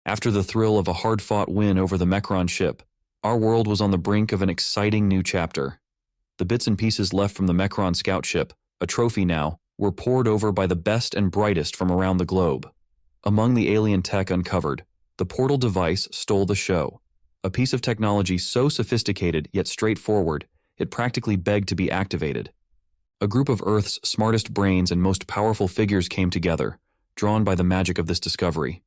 After the thrill of a hard-fought win over the Mechron ship, our world was on the brink of an exciting new chapter. The bits and pieces left from the Mechron scout ship, a trophy now, were poured over by the best and brightest from around the globe. Among the alien tech uncovered, the portal device stole the show. A piece of technology so sophisticated yet straightforward, it practically begged to be activated. A group of Earth's smartest brains and most powerful figures came together, drawn by the magic of this discovery.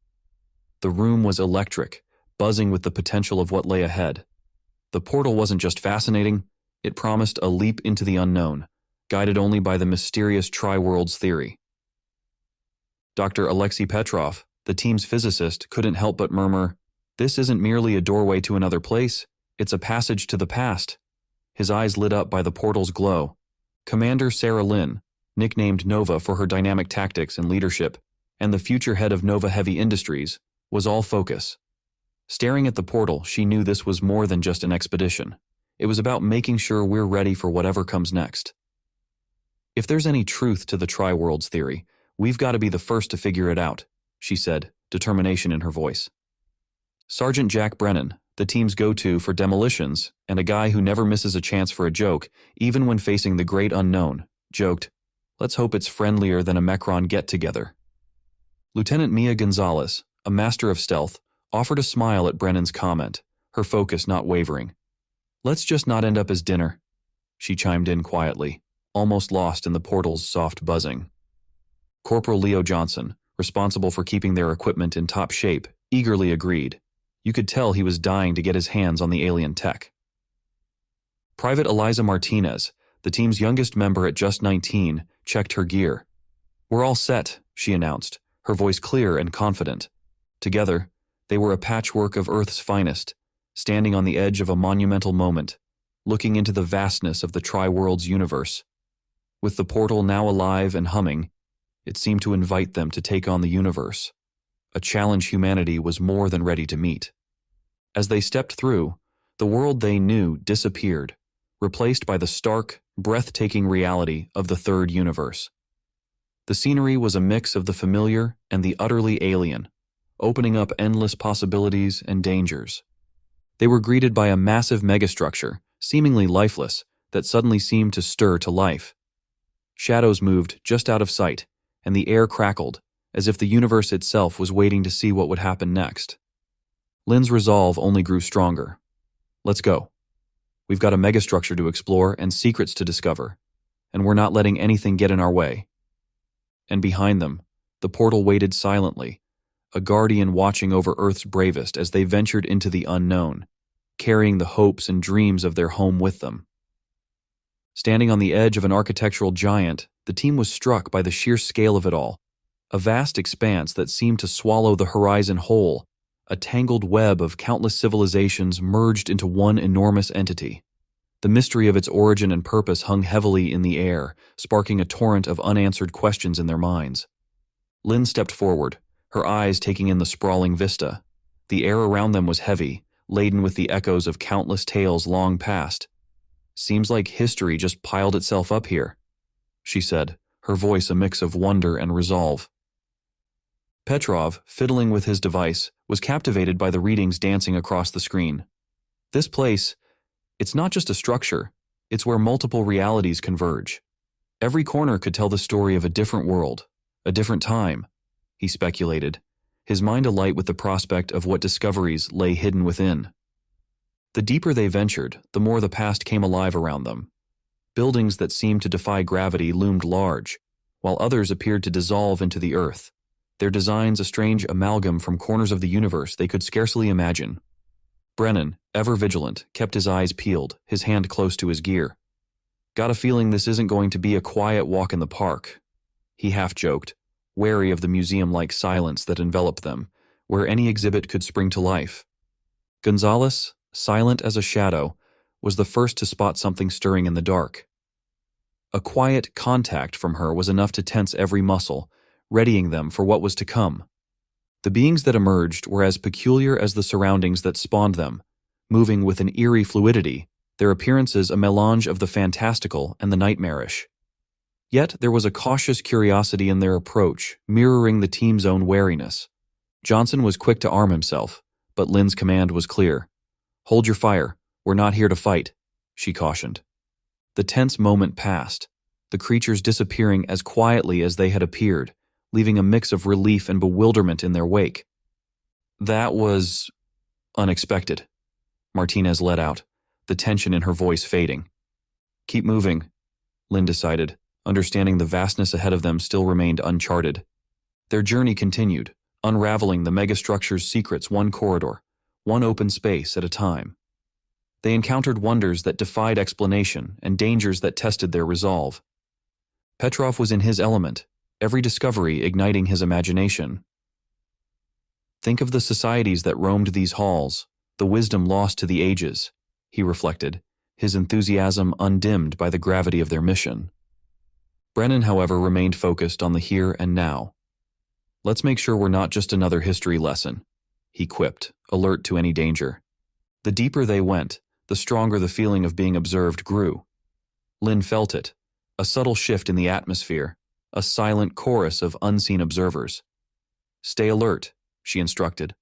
The room was electric, buzzing with the potential of what lay ahead. The portal wasn't just fascinating, it promised a leap into the unknown, guided only by the mysterious Tri-Worlds theory. Dr. Alexei Petrov, the team's physicist, couldn't help but murmur, "This isn't merely a doorway to another place, it's a passage to the past." His eyes lit up by the portal's glow. Commander Sarah Lynn, nicknamed Nova for her dynamic tactics and leadership, and the future head of Nova Heavy Industries, was all focus. Staring at the portal, she knew this was more than just an expedition. It was about making sure we're ready for whatever comes next. "If there's any truth to the Tri-Worlds theory, we've got to be the first to figure it out," she said, determination in her voice. Sergeant Jack Brennan, the team's go-to for demolitions, and a guy who never misses a chance for a joke, even when facing the great unknown, joked, "Let's hope it's friendlier than a Mechron get-together." Lieutenant Mia Gonzalez, a master of stealth, offered a smile at Brennan's comment, her focus not wavering. "Let's just not end up as dinner," she chimed in quietly, almost lost in the portal's soft buzzing. Corporal Leo Johnson, responsible for keeping their equipment in top shape, eagerly agreed. You could tell he was dying to get his hands on the alien tech. Private Eliza Martinez, the team's youngest member at just 19, checked her gear. "We're all set," she announced, her voice clear and confident. Together, they were a patchwork of Earth's finest, standing on the edge of a monumental moment, looking into the vastness of the Tri-Worlds universe. With the portal now alive and humming, it seemed to invite them to take on the universe, a challenge humanity was more than ready to meet. As they stepped through, the world they knew disappeared, replaced by the stark, breathtaking reality of the third universe. The scenery was a mix of the familiar and the utterly alien, opening up endless possibilities and dangers. They were greeted by a massive megastructure, seemingly lifeless, that suddenly seemed to stir to life. Shadows moved just out of sight, and the air crackled, as if the universe itself was waiting to see what would happen next. Lynn's resolve only grew stronger. "Let's go. We've got a megastructure to explore and secrets to discover, and we're not letting anything get in our way." And behind them, the portal waited silently, a guardian watching over Earth's bravest as they ventured into the unknown, carrying the hopes and dreams of their home with them. Standing on the edge of an architectural giant, the team was struck by the sheer scale of it all, a vast expanse that seemed to swallow the horizon whole, a tangled web of countless civilizations merged into one enormous entity. The mystery of its origin and purpose hung heavily in the air, sparking a torrent of unanswered questions in their minds. Lynn stepped forward, her eyes taking in the sprawling vista. The air around them was heavy, laden with the echoes of countless tales long past. "Seems like history just piled itself up here," she said, her voice a mix of wonder and resolve. Petrov, fiddling with his device, was captivated by the readings dancing across the screen. "This place, it's not just a structure, it's where multiple realities converge. Every corner could tell the story of a different world, a different time," he speculated, his mind alight with the prospect of what discoveries lay hidden within. The deeper they ventured, the more the past came alive around them. Buildings that seemed to defy gravity loomed large, while others appeared to dissolve into the earth, their designs a strange amalgam from corners of the universe they could scarcely imagine. Brennan, ever vigilant, kept his eyes peeled, his hand close to his gear. "Got a feeling this isn't going to be a quiet walk in the park," he half-joked, wary of the museum-like silence that enveloped them, where any exhibit could spring to life. Gonzalez, silent as a shadow, was the first to spot something stirring in the dark. A quiet contact from her was enough to tense every muscle, readying them for what was to come. The beings that emerged were as peculiar as the surroundings that spawned them, moving with an eerie fluidity, their appearances a melange of the fantastical and the nightmarish. Yet there was a cautious curiosity in their approach, mirroring the team's own wariness. Johnson was quick to arm himself, but Lynn's command was clear. "Hold your fire. We're not here to fight," she cautioned. The tense moment passed, the creatures disappearing as quietly as they had appeared, leaving a mix of relief and bewilderment in their wake. "That was unexpected," Martinez let out, the tension in her voice fading. "Keep moving," Lynn decided, understanding the vastness ahead of them still remained uncharted. Their journey continued, unraveling the megastructure's secrets one corridor, one open space at a time. They encountered wonders that defied explanation and dangers that tested their resolve. Petrov was in his element, every discovery igniting his imagination. "Think of the societies that roamed these halls, the wisdom lost to the ages," he reflected, his enthusiasm undimmed by the gravity of their mission. Brennan, however, remained focused on the here and now. "Let's make sure we're not just another history lesson," he quipped, alert to any danger. The deeper they went, the stronger the feeling of being observed grew. Lynn felt it, a subtle shift in the atmosphere, a silent chorus of unseen observers. "Stay alert," she instructed.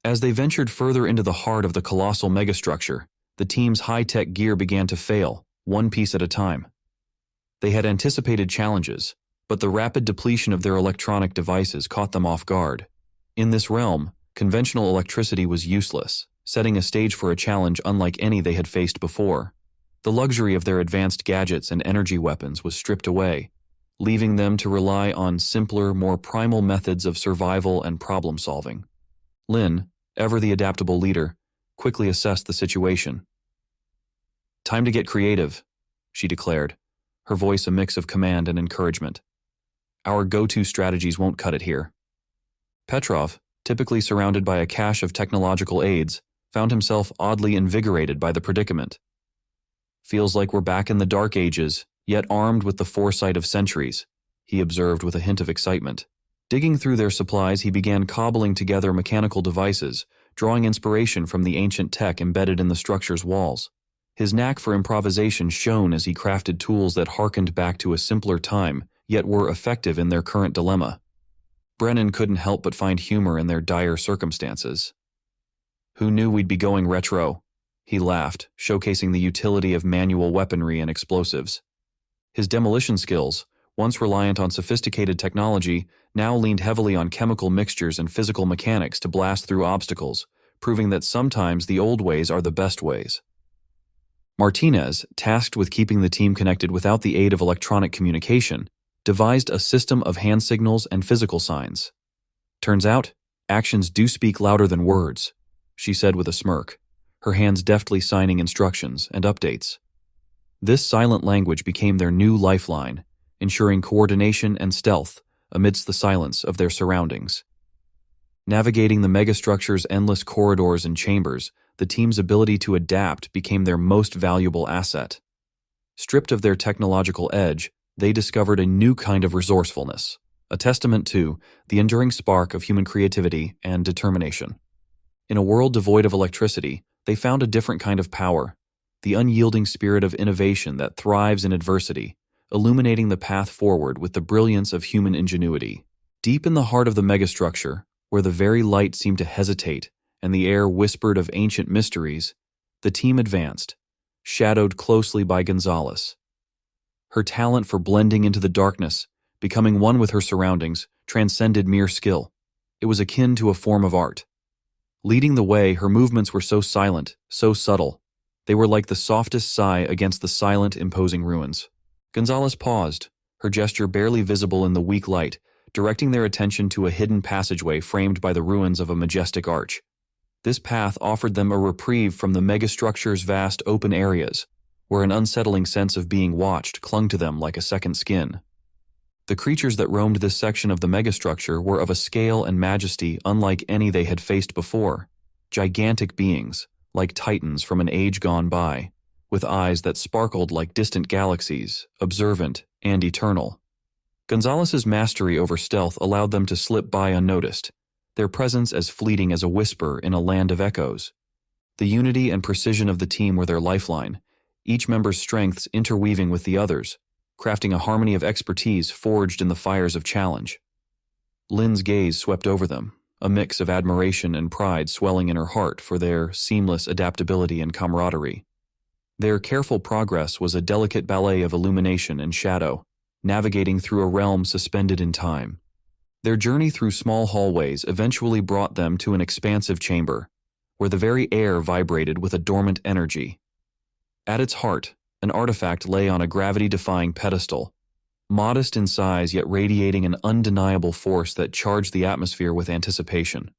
As they ventured further into the heart of the colossal megastructure, the team's high-tech gear began to fail, one piece at a time. They had anticipated challenges, but the rapid depletion of their electronic devices caught them off guard. In this realm, conventional electricity was useless, setting a stage for a challenge unlike any they had faced before. The luxury of their advanced gadgets and energy weapons was stripped away, leaving them to rely on simpler, more primal methods of survival and problem-solving. Lynn, ever the adaptable leader, quickly assessed the situation. "Time to get creative," she declared, her voice a mix of command and encouragement. "Our go-to strategies won't cut it here." Petrov, typically surrounded by a cache of technological aids, found himself oddly invigorated by the predicament. "Feels like we're back in the Dark Ages, yet armed with the foresight of centuries," he observed with a hint of excitement. Digging through their supplies, he began cobbling together mechanical devices, drawing inspiration from the ancient tech embedded in the structure's walls. His knack for improvisation shone as he crafted tools that harkened back to a simpler time, yet were effective in their current dilemma. Brennan couldn't help but find humor in their dire circumstances. "Who knew we'd be going retro?" he laughed, showcasing the utility of manual weaponry and explosives. His demolition skills, once reliant on sophisticated technology, now leaned heavily on chemical mixtures and physical mechanics to blast through obstacles, proving that sometimes the old ways are the best ways. Martinez, tasked with keeping the team connected without the aid of electronic communication, devised a system of hand signals and physical signs. "Turns out, actions do speak louder than words," she said with a smirk, her hands deftly signing instructions and updates. This silent language became their new lifeline, ensuring coordination and stealth amidst the silence of their surroundings. Navigating the megastructure's endless corridors and chambers, the team's ability to adapt became their most valuable asset. Stripped of their technological edge, they discovered a new kind of resourcefulness, a testament to the enduring spark of human creativity and determination. In a world devoid of electricity, they found a different kind of power, the unyielding spirit of innovation that thrives in adversity, illuminating the path forward with the brilliance of human ingenuity. Deep in the heart of the megastructure, where the very light seemed to hesitate and the air whispered of ancient mysteries, the team advanced, shadowed closely by Gonzalez. Her talent for blending into the darkness, becoming one with her surroundings, transcended mere skill. It was akin to a form of art. Leading the way, her movements were so silent, so subtle. They were like the softest sigh against the silent, imposing ruins. Gonzalez paused, her gesture barely visible in the weak light, directing their attention to a hidden passageway framed by the ruins of a majestic arch. This path offered them a reprieve from the megastructure's vast open areas, where an unsettling sense of being watched clung to them like a second skin. The creatures that roamed this section of the megastructure were of a scale and majesty unlike any they had faced before, gigantic beings, like titans from an age gone by, with eyes that sparkled like distant galaxies, observant and eternal. Gonzalez's mastery over stealth allowed them to slip by unnoticed, their presence as fleeting as a whisper in a land of echoes. The unity and precision of the team were their lifeline, each member's strengths interweaving with the others, crafting a harmony of expertise forged in the fires of challenge. Lynn's gaze swept over them, a mix of admiration and pride swelling in her heart for their seamless adaptability and camaraderie. Their careful progress was a delicate ballet of illumination and shadow, navigating through a realm suspended in time. Their journey through small hallways eventually brought them to an expansive chamber, where the very air vibrated with a dormant energy. At its heart, an artifact lay on a gravity-defying pedestal, modest in size yet radiating an undeniable force that charged the atmosphere with anticipation.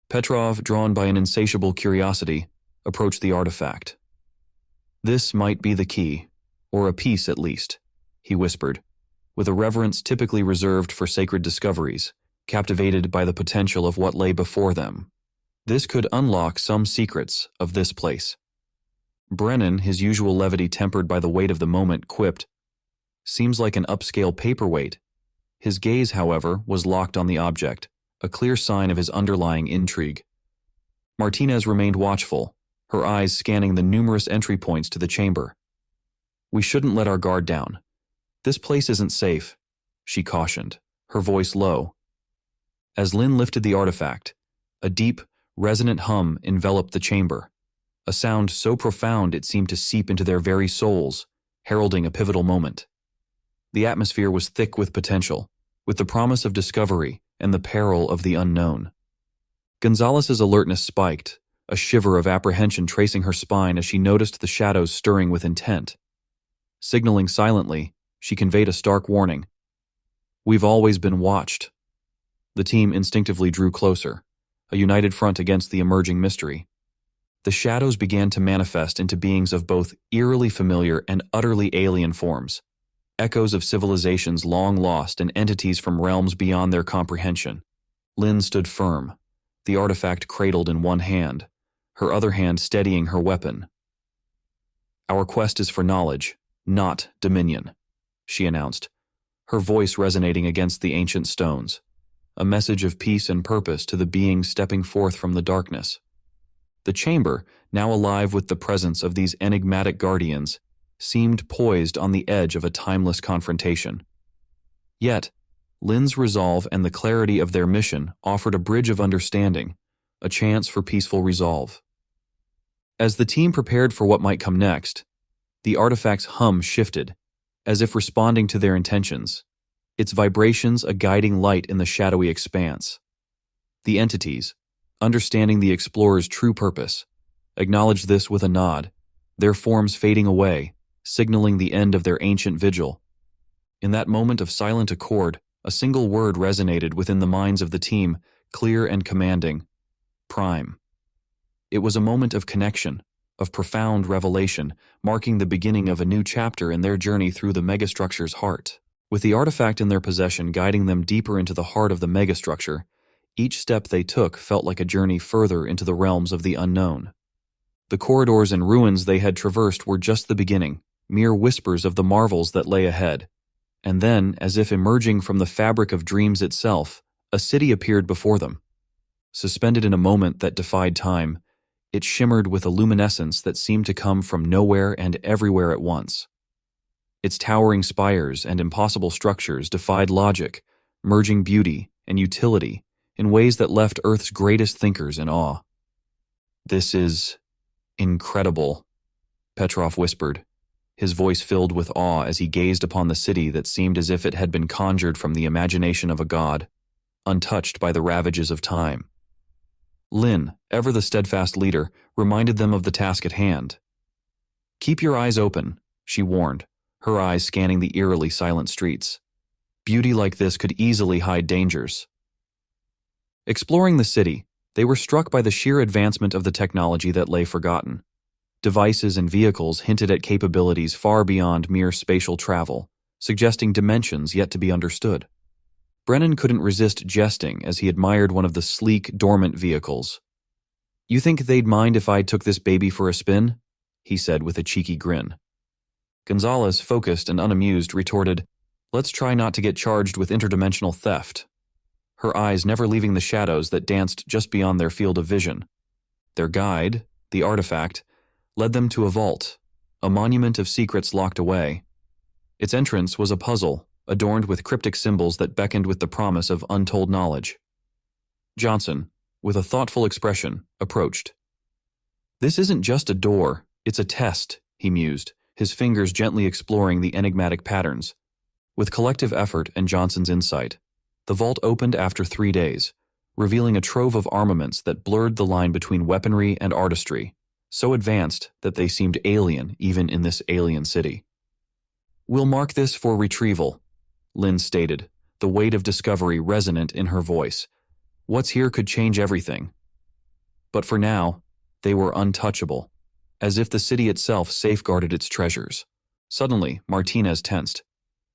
Petrov, drawn by an insatiable curiosity, approached the artifact. "This might be the key, or a piece at least," he whispered, with a reverence typically reserved for sacred discoveries, captivated by the potential of what lay before them. This could unlock some secrets of this place. Brennan, his usual levity tempered by the weight of the moment, quipped, "Seems like an upscale paperweight." His gaze, however, was locked on the object, a clear sign of his underlying intrigue. Martinez remained watchful, her eyes scanning the numerous entry points to the chamber. "We shouldn't let our guard down. This place isn't safe," she cautioned, her voice low. As Lynn lifted the artifact, a deep, resonant hum enveloped the chamber, a sound so profound it seemed to seep into their very souls, heralding a pivotal moment. The atmosphere was thick with potential, with the promise of discovery and the peril of the unknown. Gonzalez's alertness spiked, a shiver of apprehension tracing her spine as she noticed the shadows stirring with intent. Signaling silently, she conveyed a stark warning. "We've always been watched." The team instinctively drew closer, a united front against the emerging mystery. The shadows began to manifest into beings of both eerily familiar and utterly alien forms, echoes of civilizations long lost and entities from realms beyond their comprehension. Lynn stood firm, the artifact cradled in one hand, her other hand steadying her weapon. "Our quest is for knowledge, not dominion," she announced, her voice resonating against the ancient stones, a message of peace and purpose to the beings stepping forth from the darkness. The chamber, now alive with the presence of these enigmatic guardians, seemed poised on the edge of a timeless confrontation. Yet, Lynn's resolve and the clarity of their mission offered a bridge of understanding, a chance for peaceful resolve. As the team prepared for what might come next, the artifact's hum shifted, as if responding to their intentions, its vibrations a guiding light in the shadowy expanse. The entities, understanding the explorer's true purpose, acknowledged this with a nod, their forms fading away, signaling the end of their ancient vigil. In that moment of silent accord, a single word resonated within the minds of the team, clear and commanding: Prime. It was a moment of connection, of profound revelation, marking the beginning of a new chapter in their journey through the megastructure's heart. With the artifact in their possession guiding them deeper into the heart of the megastructure, each step they took felt like a journey further into the realms of the unknown. The corridors and ruins they had traversed were just the beginning, mere whispers of the marvels that lay ahead. And then, as if emerging from the fabric of dreams itself, a city appeared before them. Suspended in a moment that defied time, it shimmered with a luminescence that seemed to come from nowhere and everywhere at once. Its towering spires and impossible structures defied logic, merging beauty and utility in ways that left Earth's greatest thinkers in awe. "This is incredible," Petrov whispered, his voice filled with awe as he gazed upon the city that seemed as if it had been conjured from the imagination of a god, untouched by the ravages of time. Lynn, ever the steadfast leader, reminded them of the task at hand. "Keep your eyes open," she warned, her eyes scanning the eerily silent streets. "Beauty like this could easily hide dangers." Exploring the city, they were struck by the sheer advancement of the technology that lay forgotten. Devices and vehicles hinted at capabilities far beyond mere spatial travel, suggesting dimensions yet to be understood. Brennan couldn't resist jesting as he admired one of the sleek, dormant vehicles. "You think they'd mind if I took this baby for a spin?" he said with a cheeky grin. Gonzalez, focused and unamused, retorted, "Let's try not to get charged with interdimensional theft," her eyes never leaving the shadows that danced just beyond their field of vision. Their guide, the artifact, led them to a vault, a monument of secrets locked away. Its entrance was a puzzle, adorned with cryptic symbols that beckoned with the promise of untold knowledge. Johnson, with a thoughtful expression, approached. "This isn't just a door, it's a test," he mused, his fingers gently exploring the enigmatic patterns. With collective effort and Johnson's insight, the vault opened after 3 days, revealing a trove of armaments that blurred the line between weaponry and artistry, so advanced that they seemed alien even in this alien city. "We'll mark this for retrieval," Lynn stated, the weight of discovery resonant in her voice. What's here could change everything. But for now, they were untouchable, as if the city itself safeguarded its treasures. Suddenly, Martinez tensed.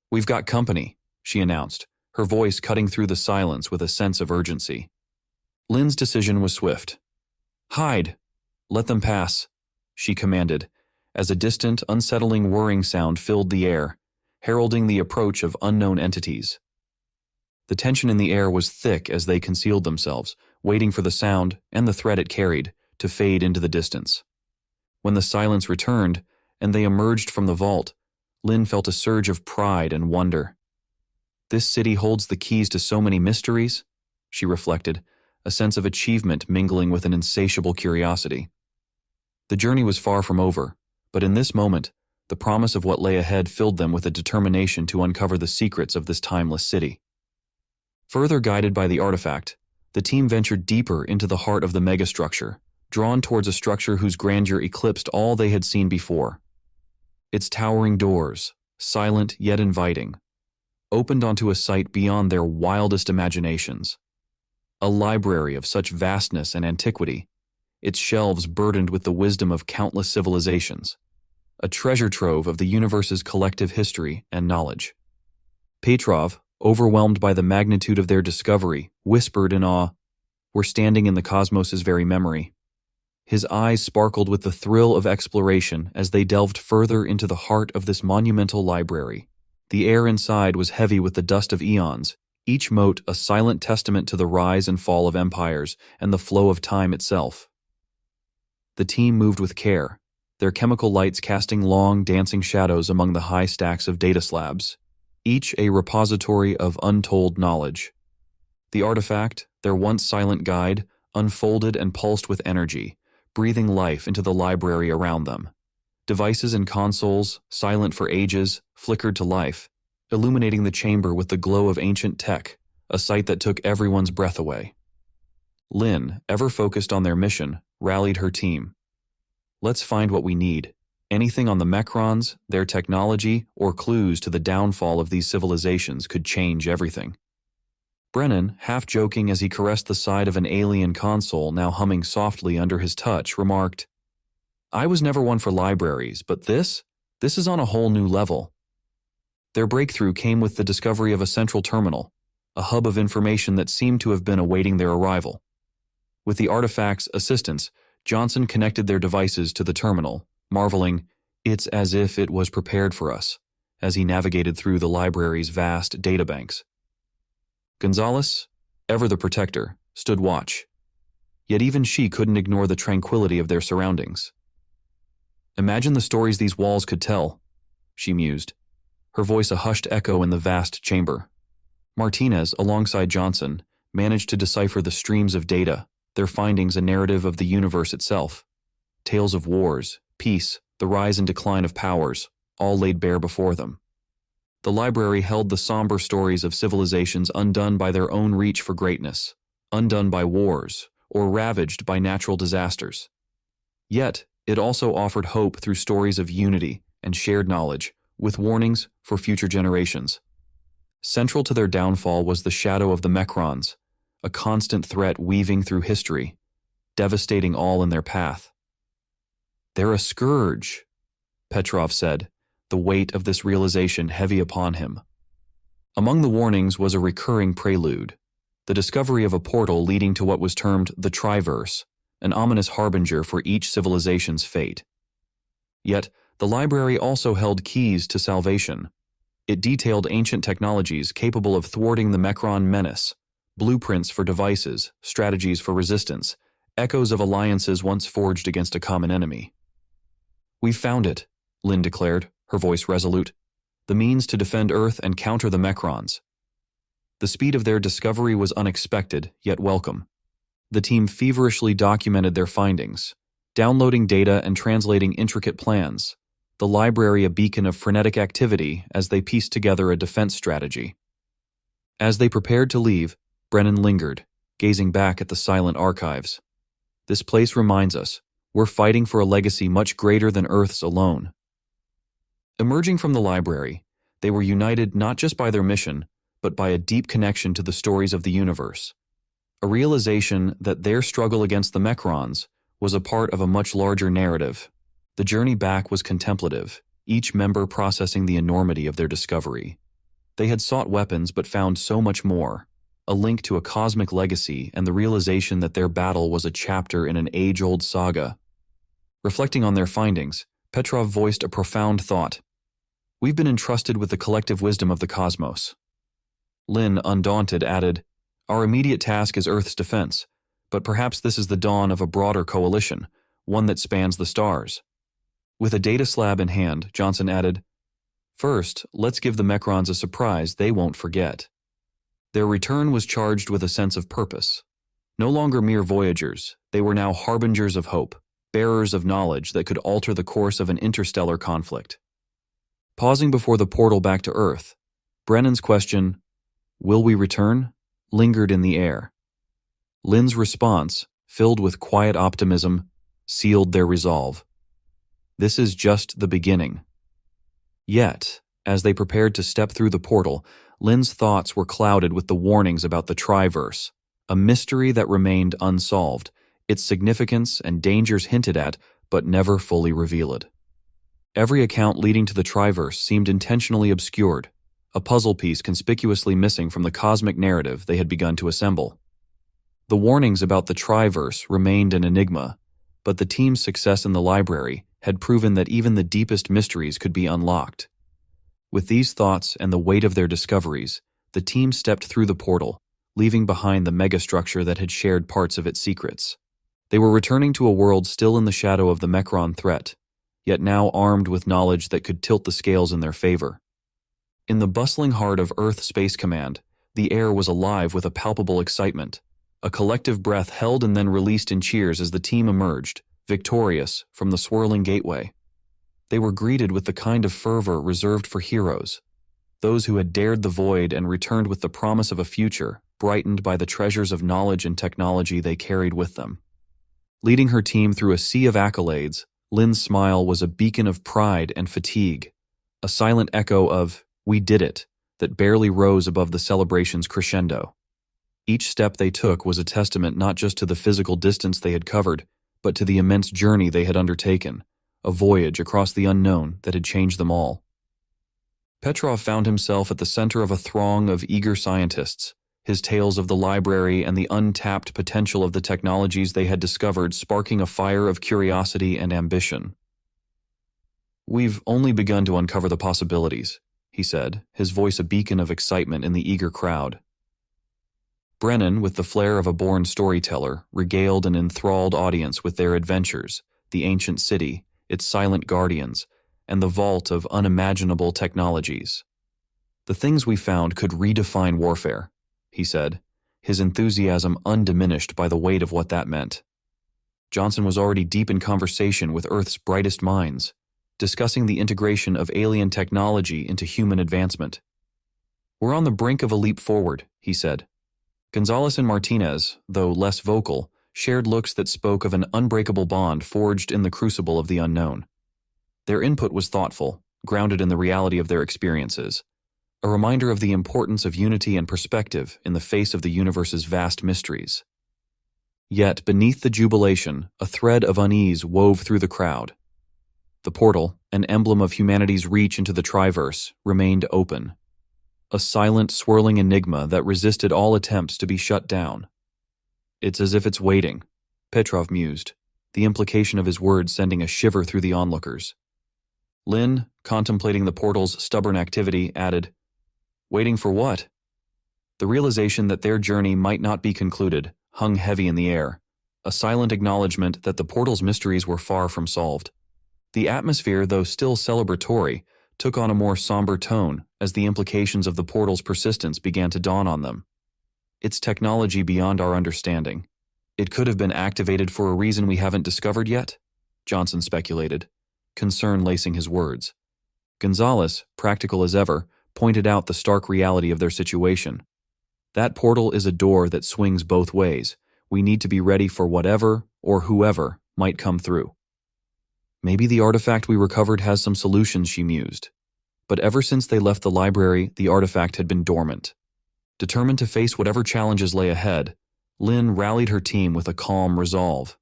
"We've got company," she announced, her voice cutting through the silence with a sense of urgency. Lynn's decision was swift. "Hide! Let them pass," she commanded, as a distant, unsettling whirring sound filled the air, heralding the approach of unknown entities. The tension in the air was thick as they concealed themselves, waiting for the sound, and the threat it carried, to fade into the distance. When the silence returned, and they emerged from the vault, Lynn felt a surge of pride and wonder. "This city holds the keys to so many mysteries," she reflected, a sense of achievement mingling with an insatiable curiosity. The journey was far from over, but in this moment, the promise of what lay ahead filled them with a determination to uncover the secrets of this timeless city. Further guided by the artifact, the team ventured deeper into the heart of the megastructure, drawn towards a structure whose grandeur eclipsed all they had seen before. Its towering doors, silent yet inviting, opened onto a sight beyond their wildest imaginations. A library of such vastness and antiquity, its shelves burdened with the wisdom of countless civilizations, a treasure trove of the universe's collective history and knowledge. Petrov, overwhelmed by the magnitude of their discovery, whispered in awe, "We're standing in the cosmos's very memory." His eyes sparkled with the thrill of exploration as they delved further into the heart of this monumental library. The air inside was heavy with the dust of eons, each mote a silent testament to the rise and fall of empires and the flow of time itself. The team moved with care, their chemical lights casting long, dancing shadows among the high stacks of data slabs, each a repository of untold knowledge. The artifact, their once silent guide, unfolded and pulsed with energy, breathing life into the library around them. Devices and consoles, silent for ages, flickered to life, illuminating the chamber with the glow of ancient tech, a sight that took everyone's breath away. Lynn, ever focused on their mission, rallied her team. "Let's find what we need. Anything on the Mecrons, their technology, or clues to the downfall of these civilizations could change everything." Brennan, half joking as he caressed the side of an alien console now humming softly under his touch, remarked, "I was never one for libraries, but this is on a whole new level." Their breakthrough came with the discovery of a central terminal, a hub of information that seemed to have been awaiting their arrival. With the artifact's assistance, Johnson connected their devices to the terminal, marveling, "It's as if it was prepared for us," as he navigated through the library's vast databanks. Gonzalez, ever the protector, stood watch. Yet even she couldn't ignore the tranquility of their surroundings. "Imagine the stories these walls could tell," she mused, her voice a hushed echo in the vast chamber. Martinez, alongside Johnson, managed to decipher the streams of data, their findings a narrative of the universe itself. Tales of wars, peace, the rise and decline of powers, all laid bare before them. The library held the somber stories of civilizations undone by their own reach for greatness, undone by wars, or ravaged by natural disasters. Yet, it also offered hope through stories of unity and shared knowledge, with warnings for future generations. Central to their downfall was the shadow of the Mecrons, a constant threat weaving through history, devastating all in their path. "They're a scourge," Petrov said, the weight of this realization heavy upon him. Among the warnings was a recurring prelude, the discovery of a portal leading to what was termed the Triverse, an ominous harbinger for each civilization's fate. Yet, the library also held keys to salvation. It detailed ancient technologies capable of thwarting the Mecron menace, blueprints for devices, strategies for resistance, echoes of alliances once forged against a common enemy. "We've found it," Lynn declared, her voice resolute. the means to defend Earth and counter the Mecrons. The speed of their discovery was unexpected, yet welcome. The team feverishly documented their findings, downloading data and translating intricate plans, the library a beacon of frenetic activity as they pieced together a defense strategy. As they prepared to leave, Brennan lingered, gazing back at the silent archives. This place reminds us, we're fighting for a legacy much greater than Earth's alone. Emerging from the library, they were united not just by their mission, but by a deep connection to the stories of the universe. A realization that their struggle against the Mecrons was a part of a much larger narrative. The journey back was contemplative, each member processing the enormity of their discovery. They had sought weapons but found so much more, a link to a cosmic legacy and the realization that their battle was a chapter in an age-old saga. Reflecting on their findings, Petrov voiced a profound thought. We've been entrusted with the collective wisdom of the cosmos. Lin, undaunted, added, Our immediate task is Earth's defense, but perhaps this is the dawn of a broader coalition, one that spans the stars. With a data slab in hand, Johnson added, First, let's give the Mecrons a surprise they won't forget. Their return was charged with a sense of purpose. No longer mere voyagers, they were now harbingers of hope, bearers of knowledge that could alter the course of an interstellar conflict. Pausing before the portal back to Earth, Brennan's question, Will we return? Lingered in the air. Lin's response, filled with quiet optimism, sealed their resolve. This is just the beginning. Yet, as they prepared to step through the portal, Lin's thoughts were clouded with the warnings about the Triverse, a mystery that remained unsolved, its significance and dangers hinted at, but never fully revealed. Every account leading to the Triverse seemed intentionally obscured, a puzzle piece conspicuously missing from the cosmic narrative they had begun to assemble. The warnings about the Triverse remained an enigma, but the team's success in the library had proven that even the deepest mysteries could be unlocked. With these thoughts and the weight of their discoveries, the team stepped through the portal, leaving behind the megastructure that had shared parts of its secrets. They were returning to a world still in the shadow of the Mecron threat, yet now armed with knowledge that could tilt the scales in their favor. In the bustling heart of Earth Space Command, the air was alive with a palpable excitement. A collective breath held and then released in cheers as the team emerged, victorious, from the swirling gateway. They were greeted with the kind of fervor reserved for heroes, those who had dared the void and returned with the promise of a future, brightened by the treasures of knowledge and technology they carried with them. Leading her team through a sea of accolades, Lin's smile was a beacon of pride and fatigue, a silent echo of, "We did it," that barely rose above the celebration's crescendo. Each step they took was a testament not just to the physical distance they had covered, but to the immense journey they had undertaken, a voyage across the unknown that had changed them all. Petrov found himself at the center of a throng of eager scientists, his tales of the library and the untapped potential of the technologies they had discovered sparking a fire of curiosity and ambition. "We've only begun to uncover the possibilities," he said, his voice a beacon of excitement in the eager crowd. Brennan, with the flair of a born storyteller, regaled an enthralled audience with their adventures, the ancient city, its silent guardians, and the vault of unimaginable technologies. "The things we found could redefine warfare," he said, his enthusiasm undiminished by the weight of what that meant. Johnson was already deep in conversation with Earth's brightest minds, discussing the integration of alien technology into human advancement. "We're on the brink of a leap forward," he said. Gonzalez and Martinez, though less vocal, shared looks that spoke of an unbreakable bond forged in the crucible of the unknown. Their input was thoughtful, grounded in the reality of their experiences, a reminder of the importance of unity and perspective in the face of the universe's vast mysteries. Yet, beneath the jubilation, a thread of unease wove through the crowd. The portal, an emblem of humanity's reach into the Triverse, remained open, a silent, swirling enigma that resisted all attempts to be shut down. "It's as if it's waiting," Petrov mused, the implication of his words sending a shiver through the onlookers. Lin, contemplating the portal's stubborn activity, added, "Waiting for what?" The realization that their journey might not be concluded hung heavy in the air, a silent acknowledgement that the portal's mysteries were far from solved. The atmosphere, though still celebratory, took on a more somber tone as the implications of the portal's persistence began to dawn on them. It's technology beyond our understanding. It could have been activated for a reason we haven't discovered yet, Johnson speculated, concern lacing his words. Gonzalez, practical as ever, pointed out the stark reality of their situation. That portal is a door that swings both ways. We need to be ready for whatever or whoever might come through. Maybe the artifact we recovered has some solutions, she mused. But ever since they left the library, the artifact had been dormant. Determined to face whatever challenges lay ahead, Lynn rallied her team with a calm resolve.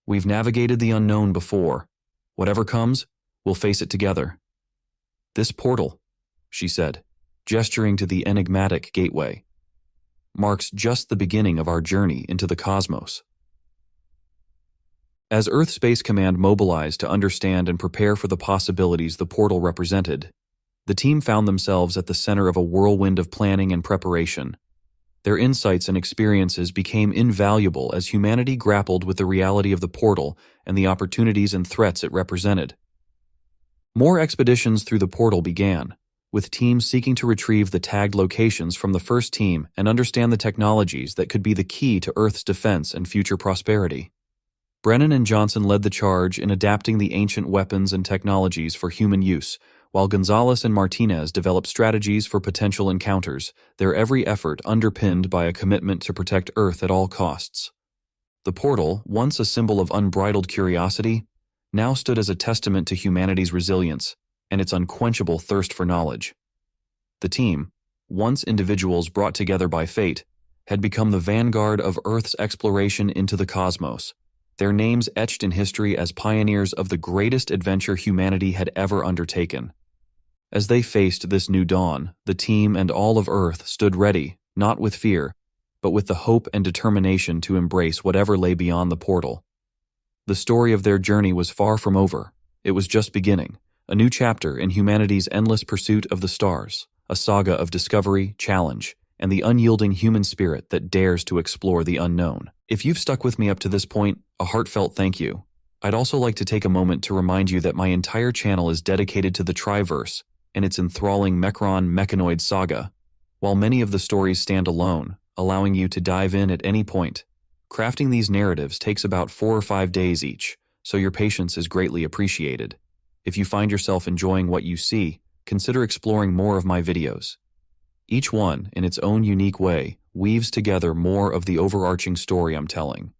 We've navigated the unknown before. Whatever comes, we'll face it together. This portal, she said, gesturing to the enigmatic gateway, marks just the beginning of our journey into the cosmos. As Earth Space Command mobilized to understand and prepare for the possibilities the portal represented, the team found themselves at the center of a whirlwind of planning and preparation. Their insights and experiences became invaluable as humanity grappled with the reality of the portal and the opportunities and threats it represented. More expeditions through the portal began, with teams seeking to retrieve the tagged locations from the first team and understand the technologies that could be the key to Earth's defense and future prosperity. Brennan and Johnson led the charge in adapting the ancient weapons and technologies for human use, while Gonzalez and Martinez developed strategies for potential encounters, their every effort underpinned by a commitment to protect Earth at all costs. The portal, once a symbol of unbridled curiosity, now stood as a testament to humanity's resilience and its unquenchable thirst for knowledge. The team, once individuals brought together by fate, had become the vanguard of Earth's exploration into the cosmos, their names etched in history as pioneers of the greatest adventure humanity had ever undertaken. As they faced this new dawn, the team and all of Earth stood ready, not with fear, but with the hope and determination to embrace whatever lay beyond the portal. The story of their journey was far from over. It was just beginning, a new chapter in humanity's endless pursuit of the stars, a saga of discovery, challenge, and the unyielding human spirit that dares to explore the unknown. If you've stuck with me up to this point, a heartfelt thank you. I'd also like to take a moment to remind you that my entire channel is dedicated to the Triverse and its enthralling Mechron mechanoid saga, while many of the stories stand alone, allowing you to dive in at any point. Crafting these narratives takes about 4 or 5 days each, so your patience is greatly appreciated. If you find yourself enjoying what you see, consider exploring more of my videos. Each one, in its own unique way, weaves together more of the overarching story I'm telling.